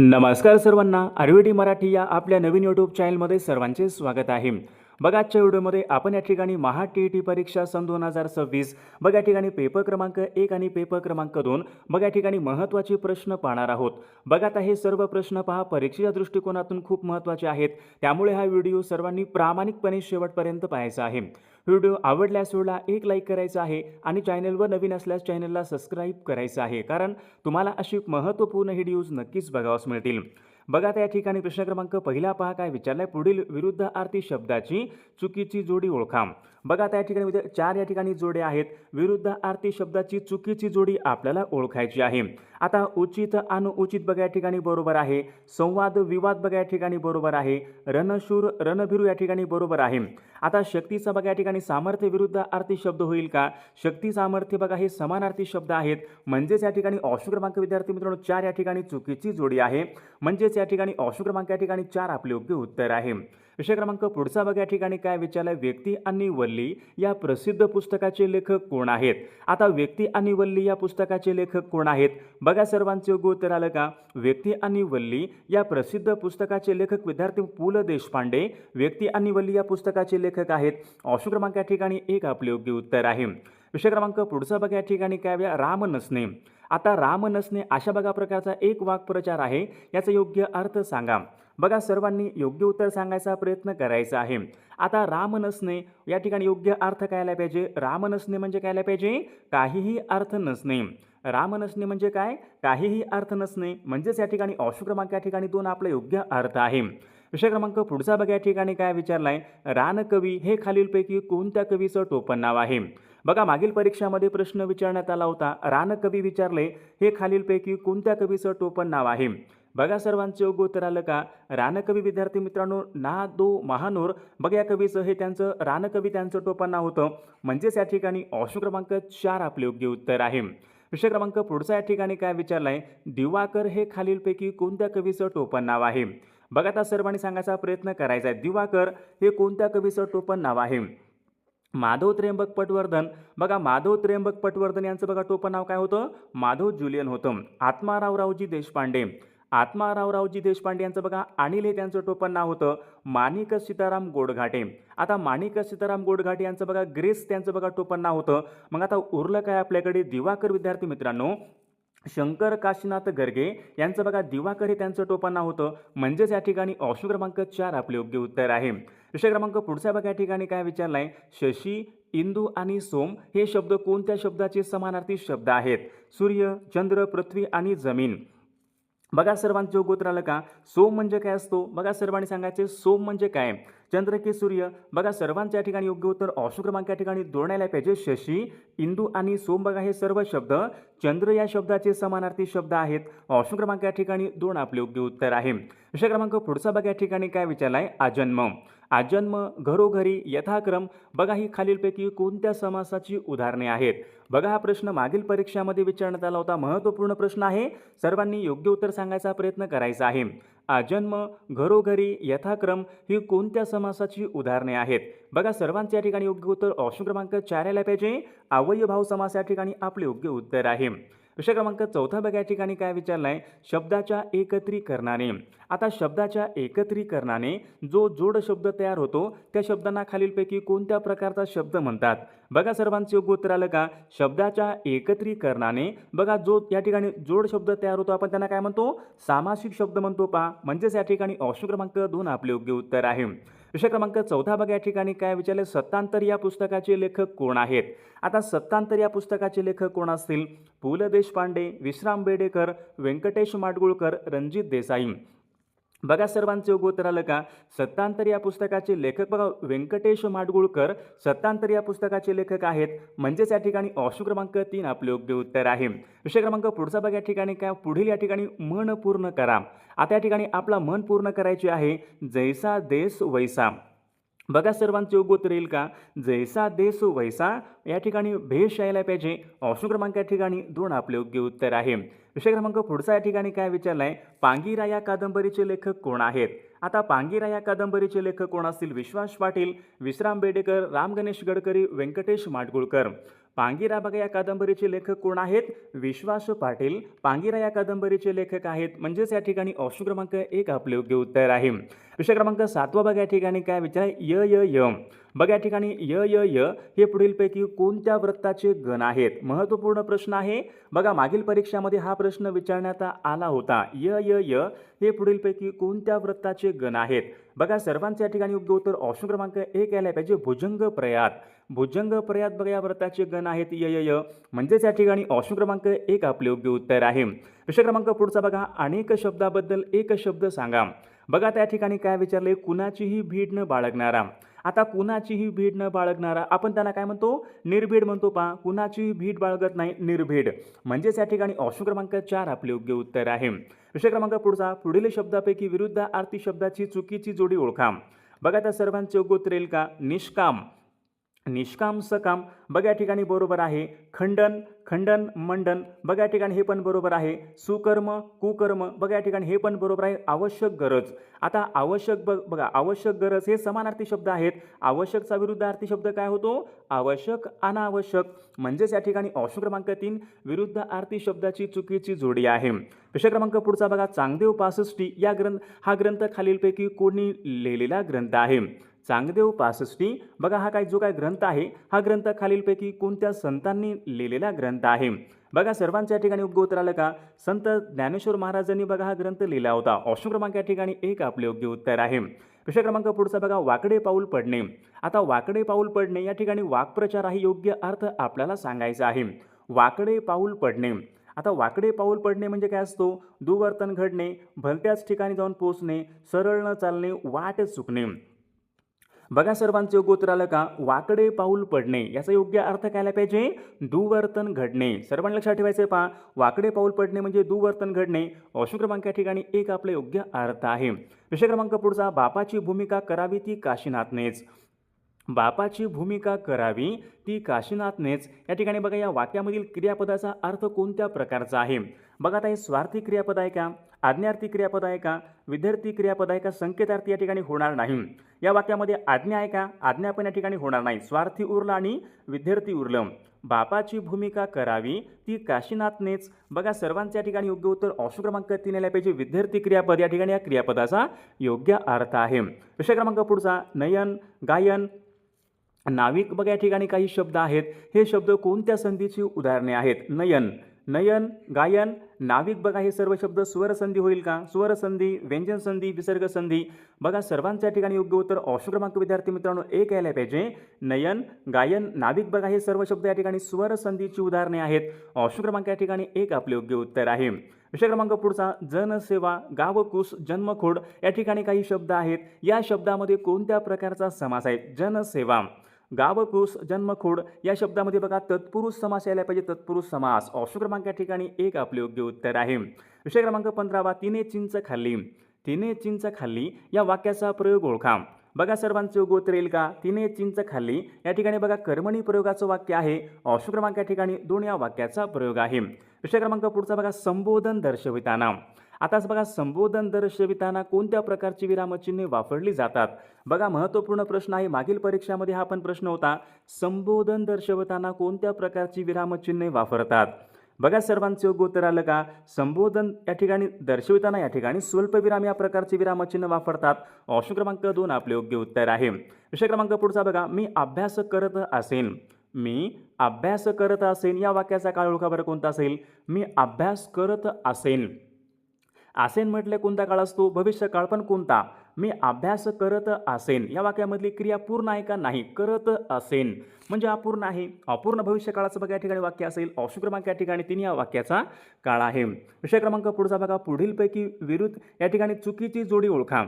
नमस्कार सर्वांना, आयुर्वेदी मराठी या आपल्या नवीन यूट्यूब चॅनलमध्ये सर्वांचे स्वागत आहे. बघा, आजच्या व्हिडिओमध्ये आपण या ठिकाणी महा टी परीक्षा सन 2026 बघा या ठिकाणी पेपर क्रमांक 1 आणि पेपर क्रमांक 2 बघा या ठिकाणी महत्त्वाचे प्रश्न पाहणार आहोत. बघा, आता हे सर्व प्रश्न पहा परीक्षेच्या दृष्टिकोनातून खूप महत्त्वाचे आहेत, त्यामुळे हा व्हिडिओ सर्वांनी प्रामाणिकपणे शेवटपर्यंत पाहायचा आहे. व्हिडिओ आवडल्यास व्हिडिओला एक लाईक करायचा आहे आणि चॅनलवर नवीन असल्यास चॅनलला सबस्क्राईब करायचं आहे, कारण तुम्हाला अशी महत्त्वपूर्ण व्हिडिओज नक्कीच बघावास मिळतील. बघा, आता या ठिकाणी प्रश्न क्रमांक पहिला पहा काय विचारलाय. पुढील विरुद्धार्थी शब्दाची चुकीची जोडी ओळखा. बघा, आता या ठिकाणी 4 या ठिकाणी जोड्या आहेत. विरुद्धार्थी शब्दाची चुकीची जोडी आपल्याला ओळखायची आहे. आता उचित अनुचित बघा या ठिकाणी बरोबर आहे. संवाद विवाद बघा या ठिकाणी बरोबर आहे. रणशूर रणभिरू या ठिकाणी बरोबर आहे. आता शक्तीचा बघा या ठिकाणी सामर्थ्य विरुद्धार्थी शब्द होईल का? शक्ती सामर्थ्य बघा हे समानार्थी शब्द आहेत, म्हणजेच या ठिकाणी ऑप्शन क्रमांक विद्यार्थी मित्रांनो 4 या ठिकाणी चुकीची जोडी आहे, म्हणजेच या ठिकाणी ऑप्शन क्रमांक या ठिकाणी 4 आपले योग्य उत्तर आहे. विषय क्रमांक पुढचा बघा या ठिकाणी काय विचारलाय. व्यक्ती आणि वल्ली या प्रसिद्ध पुस्तकाचे लेखक कोण आहेत? आता व्यक्ती आणि वल्ली या पुस्तकाचे लेखक कोण आहेत? बघा, सर्वांचे योग्य उत्तर आलं का? व्यक्ती आणि वल्ली या प्रसिद्ध पुस्तकाचे लेखक विद्यार्थी पु ल देशपांडे व्यक्ती आणि वल्ली या पुस्तकाचे लेखक आहेत. ऑप्शन क्रमांक या ठिकाणी 1 आपले योग्य उत्तर आहे. विषय क्रमांक पुढचा बघा या ठिकाणी काय राम नसणे. आता राम नसणे अशा बघा प्रकारचा एक वाक्प्रचार आहे, याचा योग्य अर्थ सांगा. बघा, सर्वांनी योग्य उत्तर सांगायचा प्रयत्न करायचा आहे. आता राम नसणे या ठिकाणी योग्य अर्थ काय आला पाहिजे? राम नसणे म्हणजे काय आला पाहिजे? काहीही अर्थ नसणे. राम नसणे म्हणजे काय? काहीही अर्थ नसणे, म्हणजेच या ठिकाणी ऑप्शन क्रमांक या ठिकाणी 2 आपला योग्य अर्थ आहे. विषय क्रमांक पुढचा बघा या ठिकाणी काय विचारलाय. रानकवी हे खालीलपैकी कोणत्या कवीचं टोपण नाव आहे? बघा, मागील परीक्षामध्ये प्रश्न विचारण्यात आला होता. रानकवी विचारले हे खालीलपैकी कोणत्या कवीचं टोपण नाव आहे? बघा, सर्वांचे योग्य उत्तर आलं का? रानकवी विद्यार्थी मित्रांनो ना दो महानोर बघा या कवीचं हे त्यांचं रानकवी त्यांचं टोपण नाव होतं, म्हणजेच या ठिकाणी ऑप्शन क्रमांक 4 आपले योग्य उत्तर आहे. विषय क्रमांक पुढचा या ठिकाणी काय विचारलाय. दिवाकर हे खालीलपैकी कोणत्या कवीचं टोपण नाव आहे? बघा, आता सर्वांनी सांगायचा प्रयत्न करायचा आहे. दिवाकर हे कोणत्या कवीचं टोपण नाव आहे? माधव त्र्यंबक पटवर्धन बघा, माधव त्र्यंबक पटवर्धन यांचं बघा टोपण नाव काय होतं? माधव जुलियन होतं. आत्मारावरावजी देशपांडे आत्मारावरावजी देशपांडे यांचं बघा अनिल हे त्यांचं टोपण नाव होतं. माणिक सीताराम गोडघाटे आता माणिक सीताराम गोडघाटे यांचं बघा ग्रेस त्यांचं बघा टोपण नाव होतं. मग आता उरलं काय आपल्याकडे? दिवाकर विद्यार्थी मित्रांनो शंकर काशीनाथ गर्गे यांचं बघा दिवाकर हे त्यांचं टोपण नाव होतं, म्हणजेच या ठिकाणी ऑप्शन क्रमांक 4 आपले योग्य उत्तर आहे. विषय क्रमांक पुढचा बघा या ठिकाणी काय विचारलाय. शशी इंदू आणि सोम हे शब्द कोणत्या शब्दाचे समानार्थी शब्द आहेत? सूर्य चंद्र पृथ्वी आणि जमीन. बघा, सर्वांचं योग्य उत्तर आलं का? सोम म्हणजे काय असतो? बघा, सर्वांनी सांगायचे सोम म्हणजे काय? चंद्र की सूर्य. बघा, सर्वांच्या या ठिकाणी योग्य उत्तर ऑप्शन क्रमांक या ठिकाणी दोन पाहिजे. शशी इंदू आणि सोम बघा हे सर्व शब्द चंद्र या शब्दाचे समानार्थी शब्द आहेत. ऑप्शन क्रमांक या ठिकाणी 2 आपले योग्य उत्तर आहे. विषय क्रमांक पुढचा बघा या ठिकाणी काय विचारलाय. आजन्म आजन्म घरोघरी यथाक्रम बघा ही खालीलपैकी कोणत्या समासाची उदाहरणे आहेत? बघा, हा प्रश्न मागील परीक्षामध्ये विचारण्यात आला होता. महत्त्वपूर्ण प्रश्न आहे, सर्वांनी योग्य उत्तर सांगायचा प्रयत्न करायचा आहे. आजन्म घरोघरी यथाक्रम ही कोणत्या समासाची उदाहरणे आहेत? बघा, सर्वांच्या या ठिकाणी योग्य उत्तर ऑप्शन क्रमांक 4 यायला पाहिजे. अव्ययभाव समास या ठिकाणी आपले योग्य उत्तर आहे. विषय क्रमांक 4 बघा या ठिकाणी काय विचारलाय. शब्दाच्या एकत्रीकरणाने आता शब्दाच्या एकत्रीकरणाने जो जोड शब्द तयार होतो त्या शब्दांना खालीलपैकी कोणत्या प्रकारचा शब्द म्हणतात? बघा, सर्वांचे योग्य उत्तर आलं का? शब्दाच्या एकत्रीकरणाने बघा जो या ठिकाणी जोड शब्द तयार होतो आपण त्यांना काय म्हणतो? सामासिक शब्द म्हणतो पहा, म्हणजेच या ठिकाणी ऑप्शन क्रमांक 2 आपले योग्य उत्तर आहे. विषय क्रमांक 4 बघा या ठिकाणी काय विचारले. सत्तांतर या पुस्तकाचे लेखक कोण आहेत? आता सत्तांतर या पुस्तकाचे लेखक कोण असतील? पु ल देशपांडे विश्राम बेडेकर व्यंकटेश माडगुळकर रणजित देसाई. बघा, सर्वांचे योग्य उत्तर आलं का? सत्तांतर या पुस्तकाचे लेखक बघा व्यंकटेश माडगुळकर सत्तांतर या पुस्तकाचे लेखक आहेत, म्हणजेच या ठिकाणी ऑप्शन क्रमांक 3 आपले योग्य उत्तर आहे. विषय क्रमांक पुढचा बघा या ठिकाणी काय. पुढील या ठिकाणी मन पूर्ण करा. आता या ठिकाणी आपला मन पूर्ण करायचे आहे. जैसा देश वैसा. बघा, सर्वांचे योग्य उत्तर येईल का? जैसा देश वैसा या ठिकाणी भेष यायला पाहिजे. ऑप्शन क्रमांक या ठिकाणी 2 आपले योग्य उत्तर आहे. विषय क्रमांक पुढचा या ठिकाणी काय विचारलाय. पांगिरा या कादंबरीचे लेखक कोण आहेत? आता पांगिरा या कादंबरीचे लेखक कोण असतील? विश्वास पाटील विश्राम बेडेकर राम गणेश गडकरी व्यंकटेश माडगुळकर. पांगिरा बघा या कादंबरीचे लेखक कोण आहेत? विश्वास पाटील पांगिरा या कादंबरीचे लेखक आहेत. म्हणजेच या ठिकाणी ऑप्शन क्रमांक 1 आपले योग्य उत्तर आहे. विषय क्रमांक 7 बघा या ठिकाणी काय विचार य य य बघा या ठिकाणी य य य हे पुढीलपैकी कोणत्या वृत्ताचे गण आहेत? महत्त्वपूर्ण प्रश्न आहे बघा. मागील परीक्षामध्ये हा प्रश्न विचारण्यात आला होता. य य य हे पुढीलपैकी कोणत्या वृत्ताचे गण आहेत? बघा सर्वांच्या ठिकाणी योग्य उत्तर ऑप्शन क्रमांक 1 यायला पाहिजे. भुजंग प्रयात भुजंग प्रयात बघा या व्रताचे गण आहेत य य य. म्हणजेच या ठिकाणी ऑप्शन क्रमांक 1 आपले योग्य उत्तर आहे. विषय क्रमांक पुढचा बघा. अनेक शब्दाबद्दल एक शब्द सांगा. बघा त्या ठिकाणी काय विचारले? कुणाचीही भीड न बाळगणारा. आता कुणाचीही भीड न बाळगणारा आपण त्याला काय म्हणतो? निर्भीड म्हणतो. पहा कुणाचीही भीड बाळगत नाही, निर्भीड. म्हणजेच या ठिकाणी ऑप्शन क्रमांक 4 आपले योग्य उत्तर आहे. विषय क्रमांक पुढचा. पुढील शब्दापैकी विरुद्धार्थी शब्दाची चुकीची जोडी ओळखा. बघा त्या सर्वांचे योग्य उत्तर येईल का? निष्काम निष्काम सकाम बघा या ठिकाणी बरोबर आहे. खंडन खंडन मंडन बघा या ठिकाणी हे पण बरोबर आहे. सुकर्म कुकर्म बघा या ठिकाणी हे पण बरोबर आहे. आवश्यक गरज. आता आवश्यक बघा आवश्यक गरज हे समानार्थी शब्द आहेत. आवश्यकचा विरुद्धार्थी शब्द काय होतो? आवश्यक अनावश्यक. म्हणजेच या ठिकाणी ऑप्शन क्रमांक 3 विरुद्धार्थी शब्दाची चुकीची जोडी आहे. विषय क्रमांक पुढचा बघा. चांगदेव पासष्टी या हा ग्रंथ खालीलपैकी कोणी लिहिलेला ग्रंथ आहे? चांगदेव पासष्टी बघा हा जो काय ग्रंथ आहे हा ग्रंथ खालीलपैकी कोणत्या संतांनी लिहिलेला ग्रंथ आहे? बघा सर्वांच्या ठिकाणी योग्य उत्तर आलं का? संत ज्ञानेश्वर महाराजांनी बघा हा ग्रंथ लिहिला होता. ऑप्शन क्रमांक या ठिकाणी 1 आपले योग्य उत्तर आहे. विषय क्रमांक पुढचा बघा. वाकडे पाऊल पडणे. आता वाकडे पाऊल पडणे या ठिकाणी वाक्प्रचार आहे. योग्य अर्थ आपल्याला सांगायचा आहे. वाकडे पाऊल पडणे. आता वाकडे पाऊल पडणे म्हणजे काय असतो? दुवर्तन घडणे, भलत्याच ठिकाणी जाऊन पोहोचणे, सरळ न चालणे, वाट चुकणे. बघा सर्वांचे योग्य उत्तर आलं का? वाकडे पाऊल पडणे याचा योग्य अर्थ काय पाहिजे? दुवर्तन घडणे. सर्वांना लक्षात ठेवायचं आहे. पहा वाकडे पाऊल पडणे म्हणजे दुवर्तन घडणे. ऑप्शन क्रमांक या ठिकाणी 1 आपले योग्य अर्थ आहे. विषय क्रमांक पुढचा. बापाची भूमिका करावी ती काशीनाथनेच. बापाची भूमिका करावी ती काशीनाथनेच या ठिकाणी बघा या वाक्यामधील क्रियापदाचा अर्थ कोणत्या प्रकारचा आहे? बघा आता हे स्वार्थी क्रियापद आहे का? आज्ञार्थी क्रियापद आहे का? विद्यार्थी क्रियापद आहे का? संकेतार्थी या ठिकाणी होणार नाही. या वाक्यामध्ये आज्ञा आहे का? आज्ञा पण या ठिकाणी होणार नाही. स्वार्थी उरलं आणि विद्यार्थी उरलं. बापाची भूमिका करावी ती काशीनाथनेच बघा सर्वांच्या ठिकाणी योग्य उत्तर ऑप्शन क्रमांक 3 यायला पाहिजे. विद्यार्थी क्रियापद या ठिकाणी या क्रियापदाचा योग्य अर्थ आहे. विषय क्रमांक पुढचा. नयन गायन नाविक बघा या ठिकाणी काही शब्द आहेत. हे शब्द कोणत्या संधीची उदाहरणे आहेत? नयन नयन गायन नाविक बघा हे सर्व शब्द स्वर संधी होईल का? स्वर संधी, व्यंजन संधी, विसर्ग संधी बघा सर्वांच्या ठिकाणी योग्य उत्तर ऑप्शन क्रमांक विद्यार्थी मित्रांनो 1 यायला पाहिजे. नयन गायन नाविक बघा हे सर्व शब्द या ठिकाणी स्वर संधीची उदाहरणे आहेत. ऑप्शन क्रमांक या ठिकाणी 1 आपले योग्य उत्तर आहे. विषय क्रमांक पुढचा. जनसेवा गावकूस जन्मखोड या ठिकाणी काही शब्द आहेत. या शब्दामध्ये कोणत्या प्रकारचा समास आहे? जनसेवा गावकूस जन्मखोड या शब्दामध्ये बघा तत्पुरुष समास यायला पाहिजे. तत्पुरुष समास. ऑप्शन क्रमांक या ठिकाणी 1 आपले योग्य उत्तर आहे. विषय क्रमांक 15. तिने चिंच खाल्ली. तिने चिंच खाल्ली या वाक्याचा प्रयोग ओळखा. बघा सर्वांचे योग्य उत्तर येईल का? तिने चिंच खाल्ली या ठिकाणी बघा कर्मणी प्रयोगाचं वाक्य आहे. ऑप्शन क्रमांक या ठिकाणी 2 या वाक्याचा प्रयोग आहे. विषय क्रमांक पुढचा बघा. संबोधन दर्शविताना. आताच बघा संबोधन दर्शविताना कोणत्या प्रकारची विरामचिन्हे वापरली जातात? बघा महत्त्वपूर्ण प्रश्न आहे. मागील परीक्षामध्ये हा पण प्रश्न होता. संबोधन दर्शवताना कोणत्या प्रकारची विरामचिन्हे वापरतात? बघा सर्वांचे योग्य उत्तर आलं का? संबोधन या ठिकाणी दर्शविताना या ठिकाणी स्वल्पविराम या प्रकारचे विरामचिन्ह वापरतात. ऑप्शन क्रमांक 2 आपले योग्य उत्तर आहे. विषय क्रमांक पुढचा बघा. मी अभ्यास करत असेन. मी अभ्यास करत असेन या वाक्याचा काळ ओळखा बरं कोणता असेल? मी अभ्यास करत असेन. असेन म्हटलं कोणता काळ असतो? भविष्यकाळ. पण कोणता? मी अभ्यास करत असेन या वाक्यामधली क्रिया पूर्ण आहे का? नाही. करत असेन म्हणजे अपूर्ण आहे. अपूर्ण भविष्यकाळाचं बघा या ठिकाणी वाक्य असेल. ऑप्शन क्रमांक या ठिकाणी 3 या वाक्याचा काळ आहे. विषय क्रमांक पुढचा बघा. पुढीलपैकी विरुद्ध या ठिकाणी चुकीची जोडी ओळखा.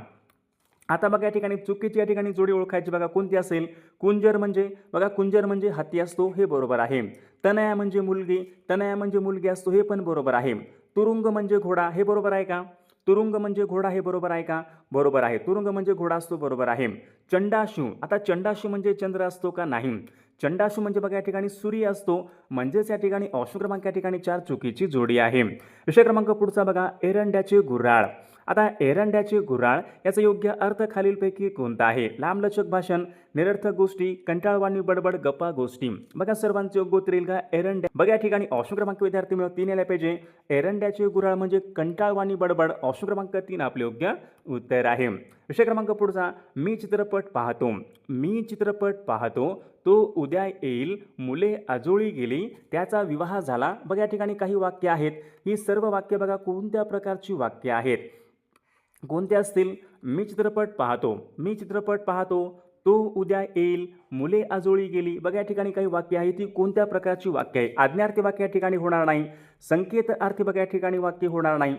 आता बघा या ठिकाणी चुकीची या ठिकाणी जोडी ओळखायची बघा कोणती असेल? कुंजर म्हणजे बघा कुंजर म्हणजे हत्ती असतो हे बरोबर आहे. तनया म्हणजे मुलगी, तनया म्हणजे मुलगी असतो हे पण बरोबर आहे. तुरुंग म्हणजे घोडा हे बरोबर आहे का? तुरुंग म्हणजे घोडा हे बरोबर आहे का? बरोबर आहे. तुरुंग म्हणजे घोडा असतो बरोबर आहे. चंडाशू. आता चंडाशू म्हणजे चंद्र असतो का? नाही. चंडाशू म्हणजे बघा या ठिकाणी सूर्य असतो. म्हणजेच या ठिकाणी ऑप्शन क्रमांक या ठिकाणी 4 चुकीची जोडी आहे. विषय क्रमांक पुढचा बघा. एरंड्याचे गुऱ्हाळ. आता एरंड्याचे गुऱ्हाळ याचा योग्य अर्थ खालीलपैकी कोणता आहे? लांबलचक भाषण, निरर्थक गोष्टी, कंटाळवाणी बडबड, गप्पा गोष्टी. बघा सर्वांचे योग्य उत्तर येईल का एरंड्या. बघा या ठिकाणी ऑप्शन क्रमांक विद्यार्थी मिळून 3 यायला पाहिजे. एरंड्याचे गुऱ्हाळ म्हणजे कंटाळवाणी बडबड. ऑप्शन क्रमांक 3 आपले योग्य उत्तर आहे. विषय क्रमांक पुढचा, मी चित्रपट पाहतो. मी चित्रपट पाहतो, तो उद्या येईल, मुले आजोळी गेली, त्याचा विवाह झाला. बघा या ठिकाणी काही वाक्य आहेत. ही सर्व वाक्य बघा कोणत्या प्रकारची वाक्य आहेत, कोणते असतील. मी चित्रपट पाहतो, मी चित्रपट पाहतो, तो उद्या येईल, मुले आजोळी गेली. बघा या ठिकाणी काही वाक्य आहेत, ती कोणत्या प्रकारची वाक्य आहे. आज्ञार्थी वाक्य या ठिकाणी होणार नाही. संकेत अर्थी बघा या ठिकाणी वाक्य होणार नाही.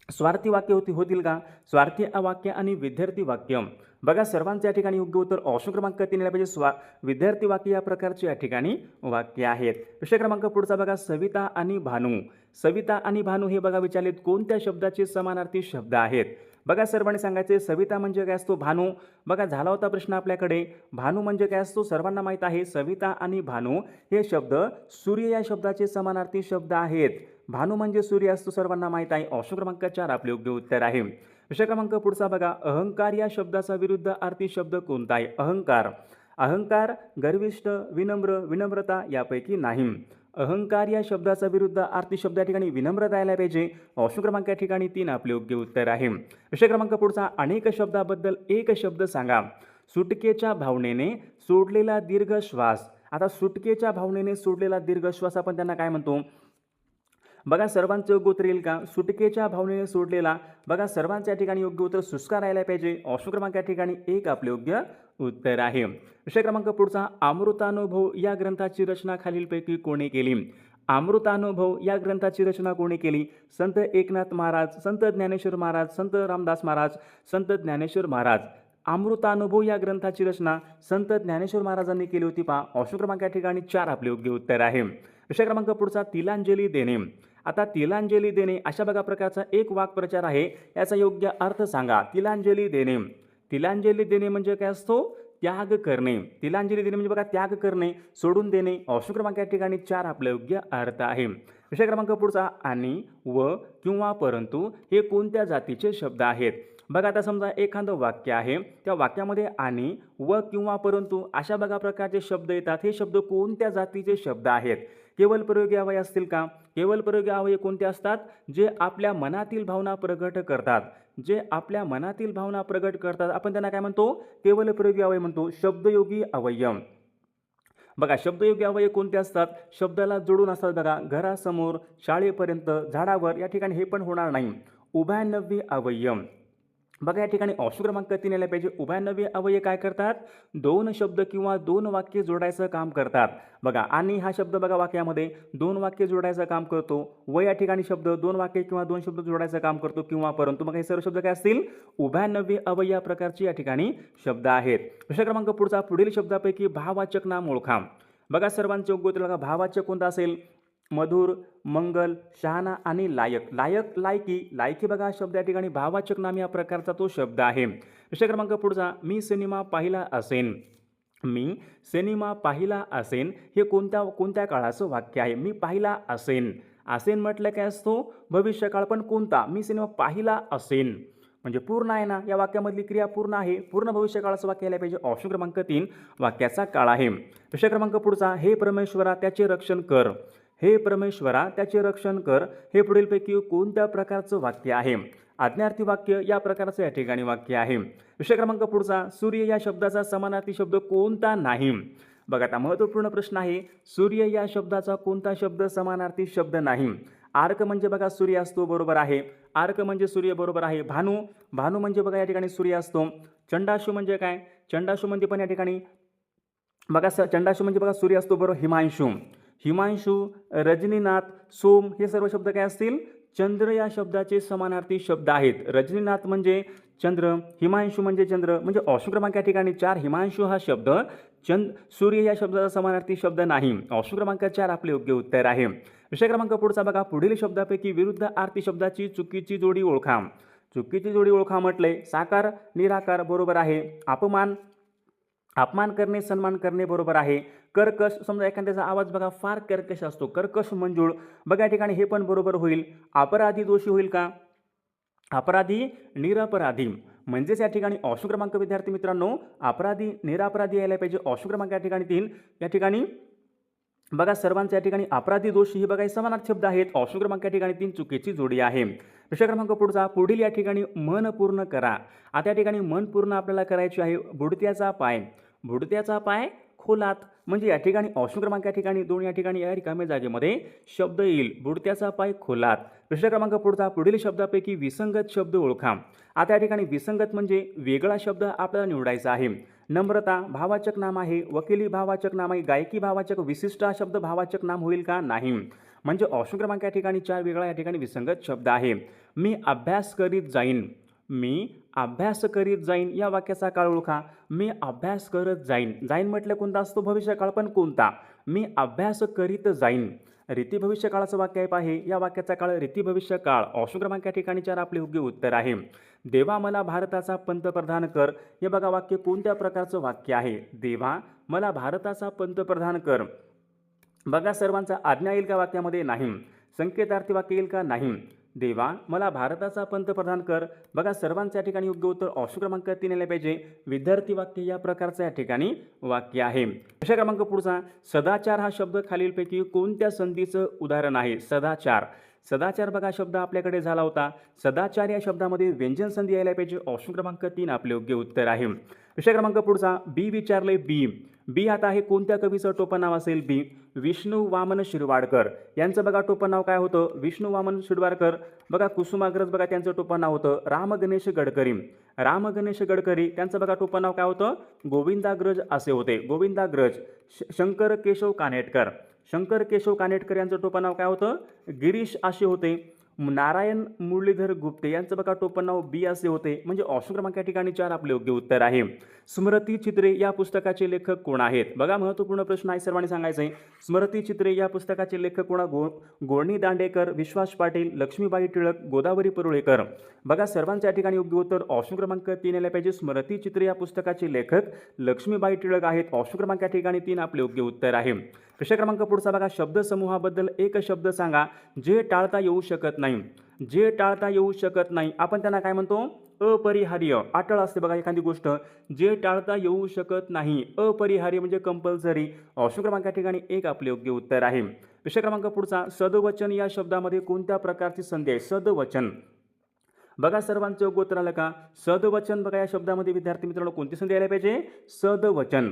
स्वार्थी वाक्य होतील का. स्वार्थी वाक्य आणि विद्यार्थी वाक्य. बघा सर्वांच्या ठिकाणी योग्य उत्तर ऑप्शन क्रमांक 3 यायला पाहिजे. विद्यार्थी वाक्य या प्रकारची या ठिकाणी वाक्य आहेत. विषय क्रमांक पुढचा बघा, सविता आणि भानू. सविता आणि भानू हे बघा विचारलेत कोणत्या शब्दाचे समानार्थी शब्द आहेत. बघा सर्वांनी सांगायचे सविता म्हणजे काय असतो, भानू. बघा झाला होता प्रश्न आपल्याकडे, भानू म्हणजे काय असतो सर्वांना माहीत आहे. सविता आणि भानू हे शब्द सूर्य या शब्दाचे समानार्थी शब्द आहेत. भानू म्हणजे सूर्य असतो सर्वांना माहीत आहे. ऑप्शन क्रमांक 4 आपले योग्य उत्तर आहे. विषय क्रमांक पुढचा बघा, अहंकार या शब्दाचा विरुद्ध अर्थी शब्द कोणता आहे. अहंकार. अहंकार गर्विष्ठ, विनम्र, विनम्रता यापैकी नाही. अहंकार या शब्दाचा विरुद्ध अर्थी शब्द या ठिकाणी विनम्रता यायला पाहिजे. ऑप्शन क्रमांक या ठिकाणी 3 आपले योग्य उत्तर आहे. विषय क्रमांक पुढचा, अनेक शब्दाबद्दल एक शब्द सांगा. सुटकेच्या भावनेने सोडलेला दीर्घ श्वास. आता सुटकेच्या भावनेने सोडलेला दीर्घ श्वास आपण त्यांना काय म्हणतो. बघा सर्वांचं योग्य उत्तर येईल का. सुटकेच्या भावनेने सोडलेला. बघा सर्वांच्या ठिकाणी योग्य उत्तर सुस्कार यायला पाहिजे. ऑप्शन क्रमांक या ठिकाणी 1 आपले योग्य उत्तर आहे. विषय क्रमांक पुढचा, अमृतानुभव या ग्रंथाची रचना खालीलपैकी कोणी केली. अमृतानुभव या ग्रंथाची रचना कोणी केली. संत एकनाथ महाराज, संत ज्ञानेश्वर महाराज, संत रामदास महाराज, संत ज्ञानेश्वर महाराज. अमृतानुभव या ग्रंथाची रचना संत ज्ञानेश्वर महाराजांनी केली होती. पहा ऑप्शन क्रमांक या ठिकाणी 4 आपले योग्य उत्तर आहे. विषय क्रमांक पुढचा, तिलांजली देणे. आता तिलांजली देणे अशा बघा प्रकारचा एक वाक्प्रचार आहे. याचा योग्य अर्थ सांगा. तिलांजली देणे. तिलांजली देणे म्हणजे काय असतो, त्याग करणे. तिलांजली देणे म्हणजे बघा त्याग करणे, सोडून देणे. ऑप्शन क्रमांक या ठिकाणी 4 आपला योग्य अर्थ आहे. विषय क्रमांक पुढचा, आणि, व, किंवा, परंतु हे कोणत्या जातीचे शब्द आहेत. बघा आता समजा एखादं वाक्य आहे, त्या वाक्यामध्ये आणि, व, किंवा, परंतु अशा बघा प्रकारचे शब्द येतात. हे शब्द कोणत्या जातीचे शब्द आहेत. केवळ प्रयोगी अव्यय असतील का. केवळ प्रयोगी अव्यय कोणते असतात, जे आपल्या मनातील भावना प्रगट करतात. जे आपल्या मनातील भावना प्रगट करतात आपण त्यांना काय म्हणतो, केवळ प्रयोगी अव्यय म्हणतो. शब्दयोगी अव्यय. बघा शब्दयोगी अव्यय कोणते असतात, शब्दाला जोडून असतात. बघा घरासमोर, शाळेपर्यंत, झाडावर या ठिकाणी हे पण होणार नाही. उभयनव्य अव्यय. बघा या ठिकाणी ऑप्शन क्रमांक 3 यायला पाहिजे. उभयनव्य अव्यय काय करतात, 2 शब्द किंवा 2 वाक्य जोडायचं काम करतात. बघा आणि हा शब्द बघा वाक्यामध्ये 2 वाक्य जोडायचं काम करतो. व या ठिकाणी शब्द 2 वाक्य किंवा 2 शब्द जोडायचं काम करतो. किंवा, परंतु. मग हे सर्व शब्द काय असतील, उभयनव्य अव्यय या प्रकारची या ठिकाणी शब्द आहेत. विषय क्रमांक पुढचा, पुढील शब्दापैकी भाववाचक नाम ओळखा. बघा सर्वांचे योग्य उत्तर बघा. भाववाचक कोणता असेल, मधुर, मंगल, शहाणा आणि लायक. लायक, लायकी. लायकी बघा शब्द या ठिकाणी भाववाचक नाम या प्रकारचा तो शब्द आहे. विषय क्रमांक पुढचा, मी सिनेमा पाहिला असेन. मी सिनेमा पाहिला असेन हे कोणत्या काळाचं वाक्य आहे. मी पाहिला असेन. असेन म्हटलं काय असतो, भविष्यकाळ. पण कोणता, मी सिनेमा पाहिला असेन म्हणजे पूर्ण आहे ना, या वाक्यामधली क्रिया पूर्ण आहे. पूर्ण भविष्यकाळाचं वाक्य यायला पाहिजे. ऑप्शन क्रमांक 3 वाक्याचा काळ आहे. विषय क्रमांक पुढचा, हे परमेश्वरा त्याचे रक्षण कर. हे परमेश्वरा त्याचे रक्षण कर हे पुढीलपैकी कोणत्या प्रकारचं वाक्य आहे. आज्ञार्थी वाक्य या प्रकारचं या ठिकाणी वाक्य आहे. विषय क्रमांक पुढचा, सूर्य या शब्दाचा समानार्थी शब्द कोणता नाही. बघा आता महत्त्वपूर्ण प्रश्न आहे. सूर्य या शब्दाचा कोणता शब्द समानार्थी शब्द नाही. आर्क म्हणजे बघा सूर्य असतो, बरोबर आहे. आर्क म्हणजे सूर्य, बरोबर आहे. भानू, भानू म्हणजे बघा या ठिकाणी सूर्य असतो. चंडाशू म्हणजे काय, चंडाशू म्हणजे पण या ठिकाणी बघा चंडाशू म्हणजे बघा सूर्य असतो, बरोबर. हिमांशू, हिमांशू, रजनीनाथ, सोम हे सर्व शब्द काय असतील, चंद्र या शब्दाचे समानार्थी शब्द आहेत. रजनीनाथ म्हणजे चंद्र, हिमांशू म्हणजे चंद्र. म्हणजे ऑप्शन क्रमांक या ठिकाणी 4 हिमांशू हा शब्द सूर्य या शब्दाचा समानार्थी शब्द नाही. ऑप्शन क्रमांक 4 आपले योग्य उत्तर आहे. विषय क्रमांक पुढचा बघा, पुढील शब्दापैकी विरुद्ध अर्थी शब्दाची चुकीची जोडी ओळखा. चुकीची जोडी ओळखा म्हटले, साकार, निराकार, बरोबर आहे. अपमान, अपमान करणे, सन्मान करणे, बरोबर आहे. कर्कश, समजा एखाद्याचा आवाज बघा फार कर्कश असतो, कर्कश मंजूळ. बघा या ठिकाणी हे पण बरोबर होईल. अपराधी, दोषी होईल का, अपराधी निरपराधी म्हणजेच या ठिकाणी ऑप्शन क्रमांक विद्यार्थी मित्रांनो अपराधी निरपराधी यायला पाहिजे. ऑप्शन क्रमांक या ठिकाणी 3. या ठिकाणी बघा सर्वांच्या या ठिकाणी अपराधी दोषी ही बघा समानार्थी शब्द आहेत. ऑप्शन क्रमांक या ठिकाणी 3 चुकीची जोडी आहे. प्रश्न क्रमांक पुढचा पुढील या ठिकाणी मन पूर्ण करा. आता या ठिकाणी मन पूर्ण आपल्याला करायची आहे. बुडत्याचा पाय बुडत्याचा पाय खोलात म्हणजे या ठिकाणी ऑप्शन क्रमांक या ठिकाणी 2 या ठिकाणी या रिकाम्या जागेमध्ये शब्द येईल बुडत्याचा पाय खोलात. प्रश्न क्रमांक पुढचा पुढील शब्दापैकी विसंगत शब्द ओळखा. आता या ठिकाणी विसंगत म्हणजे वेगळा शब्द आपल्याला निवडायचा आहे. नम्रता भावाचक नाम आहे. वकिली भावाचक नाम आहे. गायकी भावाचक विशिष्ट हा शब्द भावाचक नाम होईल का नाही. म्हणजे ऑप्शन क्रमांक या ठिकाणी 4 वेगळा या ठिकाणी विसंगत शब्द आहे. मी अभ्यास करीत जाईन. मी अभ्यास करीत जाईन या वाक्याचा काळ ओळखा. मी अभ्यास करत जाईन. जाईन म्हटलं कोणता असतो भविष्यकाळ पण कोणता. मी अभ्यास करीत जाईन रीती भविष्यकाळाचं वाक्य आहे. या वाक्याचा काळ रीती भविष्यकाळ. ऑप्शन क्रमांक या ठिकाणी 4 आपले योग्य उत्तर आहे. देवा मला भारताचा पंतप्रधान कर. हे बघा वाक्य कोणत्या प्रकारचं वाक्य आहे. देवा मला भारताचा पंतप्रधान कर. बघा सर्वांचा आज्ञा येईल का वाक्यामध्ये नाही. संकेतार्थी वाक्य येईल का नाही. देवा मला भारताचा पंतप्रधान कर. बघा सर्वांच्या ठिकाणी योग्य उत्तर ऑप्शन क्रमांक 3 आले पाहिजे. विद्यार्थी वाक्य या प्रकारचं या ठिकाणी वाक्य आहे. प्रश्न क्रमांक पुढचा सदाचार हा शब्द खालीलपैकी कोणत्या संधीचं उदाहरण आहे. सदाचार सदाचार बघा शब्द आपल्याकडे झाला होता. सदाचार या शब्दामध्ये व्यंजन संधी यायला पाहिजे. ऑप्शन क्रमांक 3 आपले योग्य उत्तर आहे. प्रश्न क्रमांक पुढचा बी विचारले. बी आता आहे कोणत्या कवीचं टोपण नाव असेल. बी विष्णू वामन शिरवाडकर यांचं बघा टोपण नाव काय होतं. विष्णू वामन शिरवाडकर. बघा कुसुमाग्रज बघा त्यांचं टोपण नाव होतं राम गणेश गडकरी. राम गणेश गडकरी त्यांचं बघा टोपण नाव काय होतं. गोविंदाग्रज असे होते. गोविंदाग्रज. शंकर केशव कानेटकर. शंकर केशव कानेटकर यांचं टोपण नाव काय होतं. गिरीश असे होते. नारायण मुरलीधर गुप्ते यांचं बघा टोपण नाव बी असे होते. म्हणजे ऑप्शन क्रमांक या ठिकाणी 4 आपले योग्य उत्तर आहे. स्मृती चित्रे या पुस्तकाचे लेखक कोण आहेत. बघा महत्त्वपूर्ण प्रश्न आहे सर्वांनी सांगायचं आहे. स्मृती चित्रे या पुस्तकाचे लेखक कोण. गोडणी दांडेकर विश्वास पाटील लक्ष्मीबाई टिळक गोदावरी परुळेकर. बघा सर्वांच्या ठिकाणी योग्य उत्तर ऑप्शन क्रमांक 3 आले पाहिजे. स्मृती चित्रे या पुस्तकाचे लेखक लक्ष्मीबाई टिळक आहेत. ऑप्शन क्रमांक या ठिकाणी 3 आपले योग्य उत्तर आहे. प्रश्न क्रमांक पुढचा बघा शब्दसमूहाबद्दल एक शब्द सांगा जे टाळता येऊ शकत नाही. जे टाळता येऊ शकत नाही आपण त्यांना काय म्हणतो. अपरिहार्य. अटळ असते बघा एखादी गोष्ट. जे टाळता येऊ शकत नाही अपरिहार्य म्हणजे कंपल्सरी. ऑप्शन क्रमांक या ठिकाणी 1 आपले योग्य उत्तर आहे. प्रश्न क्रमांक पुढचा सदवचन या शब्दामध्ये कोणत्या प्रकारची संधी आहे. सदवचन बघा सर्वांचं योग्य उत्तर आलं का. सदवचन बघा या शब्दामध्ये विद्यार्थी मित्रांनो कोणती संधी आली पाहिजे. सदवचन.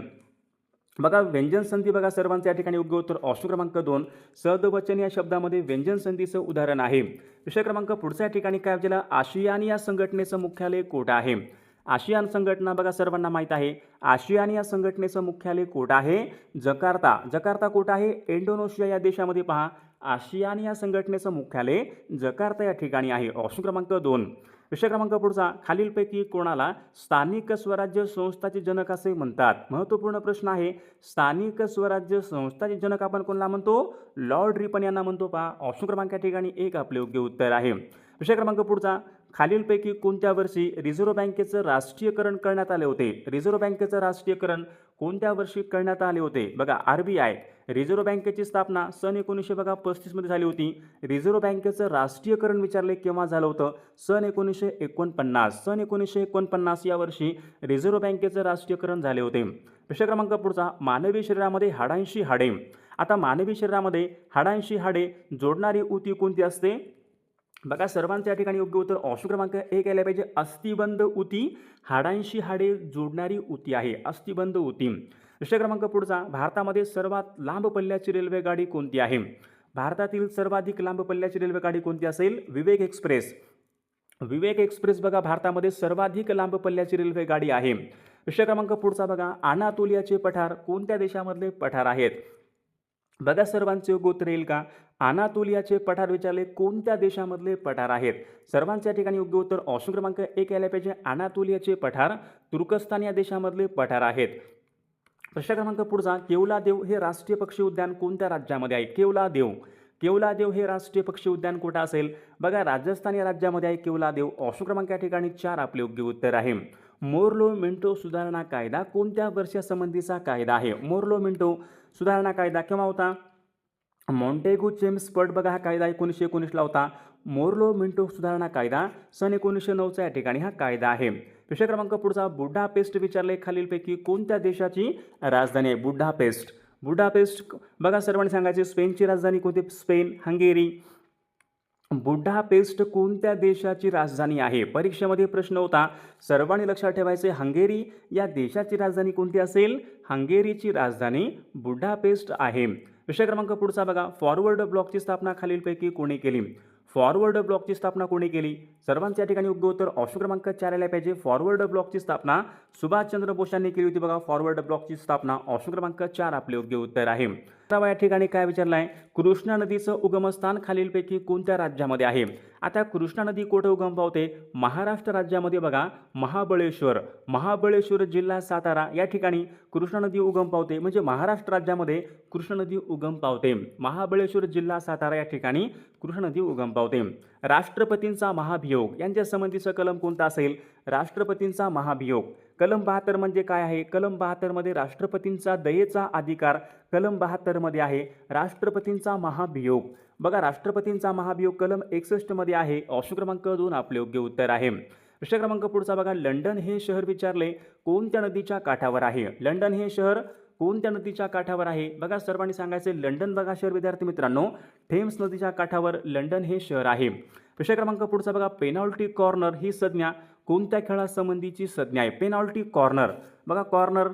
बघा व्यंजन संधी बघा सर्वांचं या ठिकाणी योग्य उत्तर ऑप्शन क्रमांक 2 सदवचन या शब्दामध्ये व्यंजन संधीचं उदाहरण आहे. विषय क्रमांक पुढच्या ठिकाणी काय आपल्याला आशियान या संघटनेचं मुख्यालय कोठं आहे. आशियान संघटना बघा सर्वांना माहीत आहे. आशियान या संघटनेचं मुख्यालय कोठं आहे. जकार्ता. जकार्ता कोठं आहे. इंडोनेशिया या देशामध्ये पहा. आशियान या संघटनेचं मुख्यालय जकार्ता या ठिकाणी आहे. ऑप्शन क्रमांक 2. विषय क्रमांक पुढचा खालीलपैकी कोणाला स्थानिक स्वराज्य संस्थाचे जनक असे म्हणतात. महत्त्वपूर्ण प्रश्न आहे. स्थानिक स्वराज्य संस्थाचे जनक आपण कोणाला म्हणतो. लॉर्ड रिपन यांना म्हणतो पहा. ऑप्शन क्रमांक या ठिकाणी 1 आपले योग्य उत्तर आहे. विषय क्रमांक पुढचा खालीलपैकी कोणत्या वर्षी रिझर्व्ह बँकेचं राष्ट्रीयकरण करण्यात आले होते. रिझर्व्ह बँकेचं राष्ट्रीयकरण कोणत्या वर्षी करण्यात आले होते. बघा RBI रिझर्व्ह बँकेची स्थापना सन 1935 मध्ये झाली होती. रिझर्व्ह बँकेचं राष्ट्रीयकरण विचारले केव्हा झालं होतं. सन 1949. सन 1949 या वर्षी रिझर्व्ह बँकेचं राष्ट्रीयकरण झाले होते. प्रश्न क्रमांक पुढचा मानवी शरीरामध्ये हाडांशी हाडे. आता मानवी शरीरामध्ये हाडांशी हाडे जोडणारी उती कोणती असते. बघा सर्वांच्या या ठिकाणी योग्य उत्तर ऑप्शन क्रमांक 1 यायला पाहिजे. अस्थिबंध उती हाडांशी हाडे जोडणारी उती आहे. अस्थिबंध उती. विषय क्रमांक पुढचा भारतामध्ये सर्वात लांब पल्ल्याची रेल्वेगाडी कोणती आहे. भारतातील सर्वाधिक लांब पल्ल्याची रेल्वेगाडी कोणती असेल. विवेक एक्सप्रेस. विवेक एक्सप्रेस बघा भारतामध्ये सर्वाधिक लांब पल्ल्याची रेल्वेगाडी आहे. विषय क्रमांक पुढचा बघा अनातोलियाचे पठार कोणत्या देशामधले पठार आहेत. बघा सर्वांचे योग्य उत्तर येईल का. अनातोलियाचे पठार विचारले कोणत्या देशामधले पठार आहेत. सर्वांच्या ठिकाणी योग्य उत्तर ऑप्शन क्रमांक 1 यायला पाहिजे. अनातोलियाचे पठार तुर्कस्तान या देशामधले पठार आहेत. प्रश्न क्रमांक पुढचा केवलादेव हे राष्ट्रीय पक्षी उद्यान कोणत्या राज्यामध्ये आहे. केवलादेव. केवलादेव हे राष्ट्रीय पक्षी उद्यान कुठं असेल. बघा राजस्थान या राज्यामध्ये आहे केवलादेव. ऑप्शन क्रमांक या ठिकाणी 4 आपले योग्य उत्तर आहे. मोर्लो मिंटो सुधारणा कायदा कोणत्या वर्षासंबंधीचा कायदा आहे. मोर्लो मिंटो सुधारणा कायदा केव्हा होता. मॉन्टेगू चेम्सफर्ड बघा हा कायदा 1919 ला होता. मोर्लो मिंटो सुधारणा कायदा सन 1909चा या ठिकाणी हा कायदा आहे। विषय क्रमांक पुढचा बुडापेस्ट विचारले खालीलपैकी कोणत्या देशाची राजधानी आहे? बुडापेस्ट। बुडापेस्ट बघा सर्वांनी सांगायचे स्पेनची राजधानी कोणती? Spain, Hungary. बुडापेस्ट कोणत्या देशाची राजधानी आहे? परीक्षेमध्ये प्रश्न होता, सर्वांनी लक्षात ठेवायचे हंगेरी या देशाची राजधानी कोणती असेल? हंगेरीची राजधानी बुडापेस्ट आहे। विषय क्रमांक पुढचा बघा, फॉरवर्ड ब्लॉकची स्थापना खालीलपैकी कोणी केली? फॉरवर्ड ब्लॉकची स्थापना कोणी केली? सर्वांच्या या ठिकाणी योग्य उत्तर ऑप्शन क्रमांक 4 आला पाहिजे। फॉरवर्ड ब्लॉकची स्थापना सुभाषचंद्र बोस यांनी केली होती बघा। फॉरवर्ड ब्लॉकची स्थापना ऑप्शन क्रमांक 4 आपले योग्य उत्तर आहे। या ठिकाणी काय विचारलं आहे? कृष्णा नदीचं उगमस्थान खालीलपैकी कोणत्या राज्यामध्ये आहे? आता कृष्णा नदी कुठे उगम पावते? महाराष्ट्र राज्यामध्ये बघा, महाबळेश्वर। महाबळेश्वर जिल्हा सातारा या ठिकाणी कृष्णा नदी उगम पावते, म्हणजे महाराष्ट्र राज्यामध्ये कृष्णा नदी उगम पावते। महाबळेश्वर जिल्हा सातारा या ठिकाणी कृष्णा नदी उगम पावते। राष्ट्रपतींचा महाभियोग यांच्या संबंधीचं कलम कोणता असेल? राष्ट्रपतींचा महाभियोग कलम 72 म्हणजे काय आहे? कलम 72 मध्ये राष्ट्रपतींचा दयेचा अधिकार कलम 72 मध्ये आहे। राष्ट्रपतींचा महाभियोग बघा, राष्ट्रपतींचा महाभियोग कलम 61 मध्ये आहे। ऑप्शन क्रमांक 2 आपले योग्य उत्तर आहे। विषय क्रमांक पुढचा बघा, लंडन हे शहर विचारले कोणत्या नदीच्या काठावर आहे? लंडन हे शहर कोणत्या नदीच्या काठावर आहे? बघा सर्वांनी सांगायचे लंडन बघा शहर विद्यार्थी मित्रांनो, थेम्स नदीच्या काठावर लंडन हे शहर आहे। विषय क्रमांक पुढचा बघा, पेनॉल्टी कॉर्नर ही संज्ञा कोणत्या खेळासंबंधीची संज्ञा आहे? पेनॉल्टी कॉर्नर बघा, कॉर्नर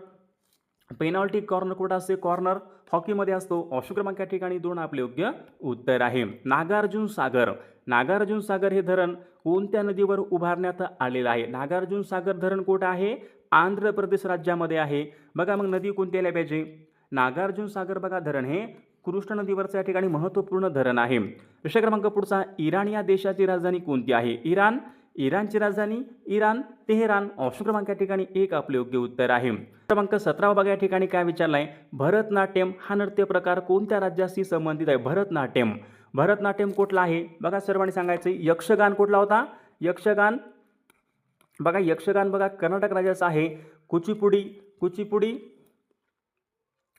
पेनॉल्टी कॉर्नर कुठं असते? कॉर्नर हॉकीमध्ये असतो। ऑप्शन क्रमांक या ठिकाणी 2 आपले योग्य उत्तर आहे। नागार्जुन सागर, नागार्जुन सागर हे धरण कोणत्या नदीवर उभारण्यात आलेलं आहे? नागार्जुन सागर धरण कुठं आहे? आंध्र प्रदेश राज्यामध्ये आहे। बघा मग नदी कोणती आली पाहिजे? नागार्जुन सागर बघा धरण हे कृष्णा नदीवरचं या ठिकाणी महत्त्वपूर्ण धरण आहे। विषय क्रमांक पुढचा, इराण या देशाची राजधानी कोणती आहे? इराण, इराणची राजधानी इराण, तेहरान। ऑप्शन क्रमांक या ठिकाणी 1 आपले योग्य उत्तर आहे। क्रमांक 17 बघा या ठिकाणी काय विचारलंय? भरतनाट्यम हा नृत्य प्रकार कोणत्या राज्याशी संबंधित आहे? भरतनाट्यम, भरतनाट्यम कुठला आहे? बघा सर्वांनी सांगायचे यक्षगान कुठला होता? यक्षगान बघा, यक्षगान बघा कर्नाटक राज्याचा आहे। कुचिपुडी, कुचिपुडी,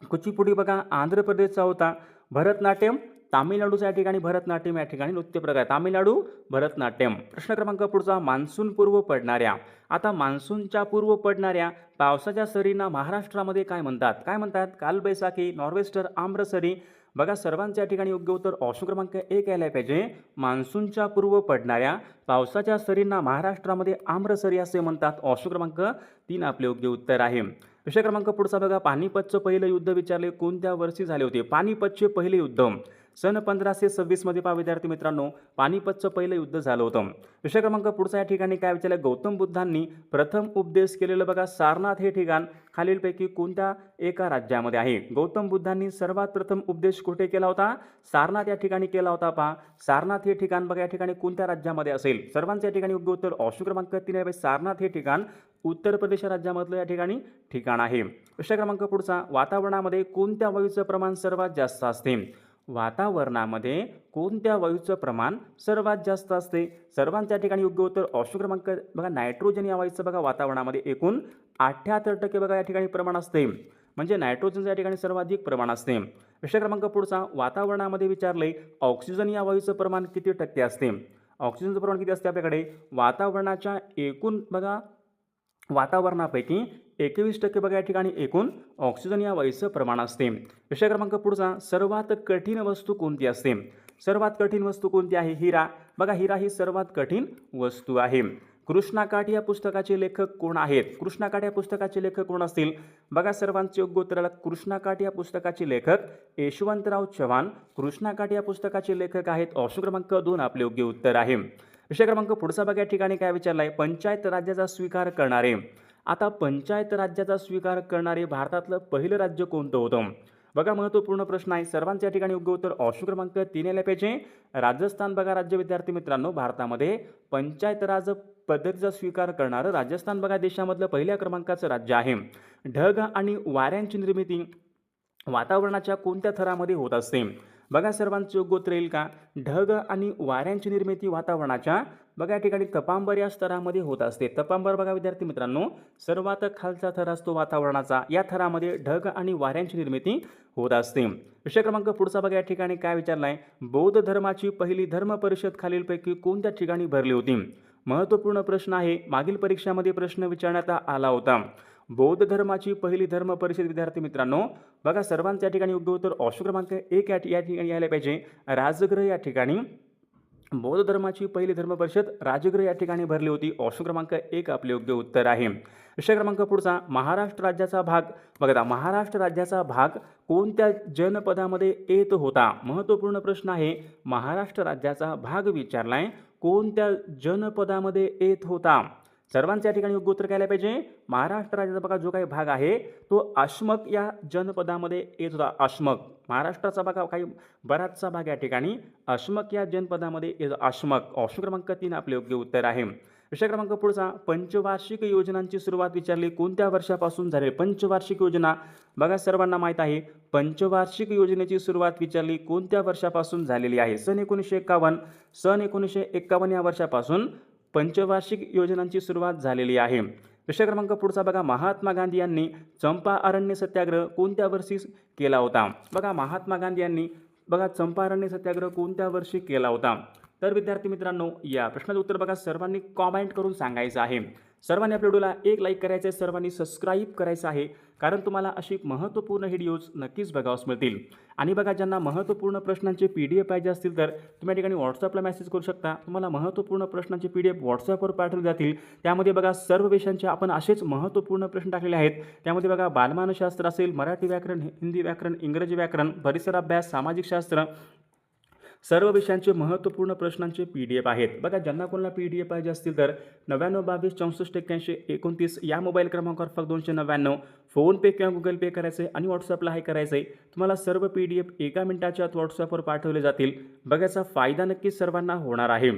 कुचिपुडी बघा आंध्र प्रदेशचा होता। भरतनाट्यम तामिळनाडूच्या या ठिकाणी भरतनाट्यम या ठिकाणी नृत्य प्रकार, तामिळनाडू भरतनाट्यम। प्रश्न क्रमांक पुढचा, मान्सून पूर्व पडणाऱ्या, आता मान्सूनच्या पूर्व पडणाऱ्या पावसाच्या सरींना महाराष्ट्रामध्ये काय म्हणतात? काय म्हणतात? कालबैसाखी, नॉर्वेस्टर, आम्रसरी। बघा सर्वांच्या ठिकाणी योग्य उत्तर ऑप्शन क्रमांक 1 यायला पाहिजे। मान्सूनच्या पूर्व पडणाऱ्या पावसाच्या सरींना महाराष्ट्रामध्ये आम्रसरी असे म्हणतात। ऑप्शन क्रमांक 3 आपले योग्य उत्तर आहे। विषय क्रमांक पुढचा बघा, पानिपतचं पहिलं युद्ध विचारले कोणत्या वर्षी झाले होते? पानिपतचे पहिले युद्ध सन 1526 मध्ये पहा विद्यार्थी मित्रांनो, पानिपतचं पहिलं युद्ध झालं होतं। विषय क्रमांक पुढचा या ठिकाणी काय विचारलं? गौतम बुद्धांनी प्रथम उपदेश केलेलं बघा सारनाथ हे ठिकाण खालीलपैकी कोणत्या एका राज्यामध्ये आहे? गौतम बुद्धांनी सर्वात प्रथम उपदेश कुठे केला होता? सारनाथ या ठिकाणी केला होता। पहा सारनाथ हे ठिकाण बघा या ठिकाणी कोणत्या राज्यामध्ये असेल? सर्वांच्या या ठिकाणी योग्य उत्तर ऑप्शन क्रमांक 3 आहे। सारनाथ हे ठिकाण उत्तर प्रदेश राज्यामधलं या ठिकाणी ठिकाण आहे। विषय क्रमांक पुढचा, वातावरणामध्ये कोणत्या वायूचं प्रमाण सर्वात जास्त असते? वातावरणामध्ये कोणत्या वायूचं प्रमाण सर्वात जास्त असते? सर्वांच्या ठिकाणी योग्य उत्तर ऑप्शन क्रमांक बघा, नायट्रोजन या वायूचं बघा वातावरणामध्ये एकूण 78% बघा या ठिकाणी प्रमाण असते, म्हणजे नायट्रोजनचं या ठिकाणी सर्वाधिक प्रमाण असते। विषय क्रमांक पुढचा, वातावरणामध्ये विचारले ऑक्सिजन या वायूचं प्रमाण किती टक्के असते? ऑक्सिजनचं प्रमाण किती असते आपल्याकडे? वातावरणाच्या एकूण बघा वातावरणापैकी 21% बघा या ठिकाणी एकूण ऑक्सिजन या वायूचं प्रमाण असते। विषय क्रमांक पुढचा, सर्वात कठीण वस्तू कोणती असते? सर्वात कठीण वस्तू कोणती आहे? हिरा। बघा हिरा ही सर्वात कठीण वस्तू आहे। कृष्णाकाठ या पुस्तकाचे लेखक कोण आहेत? कृष्णाकाठ या पुस्तकाचे लेखक कोण असतील? बघा सर्वांचे योग्य उत्तराला कृष्णाकाठ या पुस्तकाचे लेखक यशवंतराव चव्हाण कृष्णाकाठ या पुस्तकाचे लेखक आहेत। ऑप्शन क्रमांक 2 आपले योग्य उत्तर आहे। विषय क्रमांक पुढचा बघा या ठिकाणी काय विचारलाय? पंचायत राज्याचा स्वीकार करणारे, आता पंचायत राज्याचा स्वीकार करणारे भारतातलं पहिलं राज्य कोणतं होतं? बघा महत्त्वपूर्ण प्रश्न आहे। सर्वांच्या या ठिकाणी योग्य उत्तर ऑप्शन क्रमांक 3 यायला पाहिजे। राजस्थान बघा राज्य विद्यार्थी मित्रांनो, भारतामध्ये पंचायत राज पद्धतीचा स्वीकार करणारं राजस्थान बघा देशामधलं पहिल्या क्रमांकाचं राज्य आहे। ढग आणि वाऱ्यांची निर्मिती वातावरणाच्या कोणत्या थरामध्ये होत असते? बघा सर्वांचं योग्य उत्तर येईल का? ढग आणि वाऱ्यांची निर्मिती वातावरणाच्या बघा या ठिकाणी तपांबर या स्तरामध्ये होत असते. तपांबर बघा विद्यार्थी मित्रांनो, सर्वात खालचा थर असतो वातावरणाचा. या थरामध्ये ढग आणि वाऱ्यांची निर्मिती होत असते. विषय क्रमांक पुढचा बघा या ठिकाणी काय विचारलाय? बौद्ध धर्माची पहिली धर्म परिषद खालीलपैकी कोणत्या ठिकाणी भरली होती? महत्त्वपूर्ण प्रश्न आहे. मागील परीक्षामध्ये प्रश्न विचारण्यात आला होता. बौद्ध धर्माची पहिली धर्म परिषद विद्यार्थी मित्रांनो, बघा सर्वांच्या ठिकाणी योग्य उत्तर ऑप्शन क्रमांक 1 या ठिकाणी यायला पाहिजे. राजगृह या ठिकाणी बौद्ध धर्माची पहिली धर्म परिषद राजगृह या ठिकाणी भरली होती. ऑप्शन क्रमांक 1 आपले योग्य उत्तर आहे. विषय क्रमांक पुढचा महाराष्ट्र राज्याचा भाग बघा, महाराष्ट्र राज्याचा भाग कोणत्या जनपदामध्ये येत होता? महत्त्वपूर्ण प्रश्न आहे. महाराष्ट्र राज्याचा भाग विचारलाय, कोणत्या जनपदामध्ये येत होता? सर्वांच्या या ठिकाणी योग्य उत्तर काय पाहिजे? महाराष्ट्र राज्याचा बघा जो काही भाग आहे तो अश्मक या जनपदामध्ये येत होता. अश्मक महाराष्ट्राचा बघा काही बराचसा भाग या ठिकाणी अश्मक या जनपदामध्ये येतो. अश्मक ऑप्शन क्रमांक 3 आपले योग्य उत्तर आहे. विषय क्रमांक पुढचा पंचवार्षिक योजनांची सुरुवात विचारली कोणत्या वर्षापासून झाली? पंचवार्षिक योजना बघा सर्वांना माहीत आहे. पंचवार्षिक योजनेची सुरुवात विचारली कोणत्या वर्षापासून झालेली आहे? सन 1951. सन 1951 या वर्षापासून पंचवार्षिक योजनांची सुरुवात झालेली आहे. विषय क्रमांक पुढचा बघा महात्मा गांधी यांनी चंपा अरण्य सत्याग्रह कोणत्या वर्षी केला होता? बघा महात्मा गांधी यांनी बघा चंपा अरण्य सत्याग्रह कोणत्या वर्षी केला होता? तर विद्यार्थी मित्रांनो या प्रश्नाचं उत्तर बघा सर्वांनी कॉमेंट करून सांगायचं आहे. सर्वांनी आपल्या व्हिडिओला एक लाईक करायचं आहे, सर्वांनी सबस्क्राईब करायचं आहे, कारण तुम्हाला अशी महत्त्वपूर्ण व्हिडिओज नक्कीच बघावस मिळतील. आणि बघा ज्यांना महत्त्वपूर्ण प्रश्नांचे PDF पाहिजे असतील तर तुम्ही या ठिकाणी व्हॉट्सअपला मेसेज करू शकता. तुम्हाला महत्त्वपूर्ण प्रश्नांचे PDF व्हॉट्सअपवर पाठवले जातील. त्यामध्ये बघा सर्व विषयांचे आपण असेच महत्त्वपूर्ण प्रश्न टाकलेले आहेत. त्यामध्ये बघा बालमानसशास्त्र असेल, मराठी व्याकरण, हिंदी व्याकरण, इंग्रजी व्याकरण, परिसर अभ्यास, सामाजिक शास्त्र, सर्व विषयांचे महत्त्वपूर्ण प्रश्नांचे PDF आहेत. बघा ज्यांना कोणाला PDF पाहिजे असतील तर 99 22 64 81 29 या मोबाईल क्रमांकावर फक्त 299 फोनपे किंवा गुगल पे करायचे आणि व्हॉट्सअपला हाय करायचे. तुम्हाला सर्व PDF 1 मिनिटाच्या आत व्हॉट्सअपवर पाठवले जातील. बघायचा फायदा नक्कीच सर्वांना होणार आहे.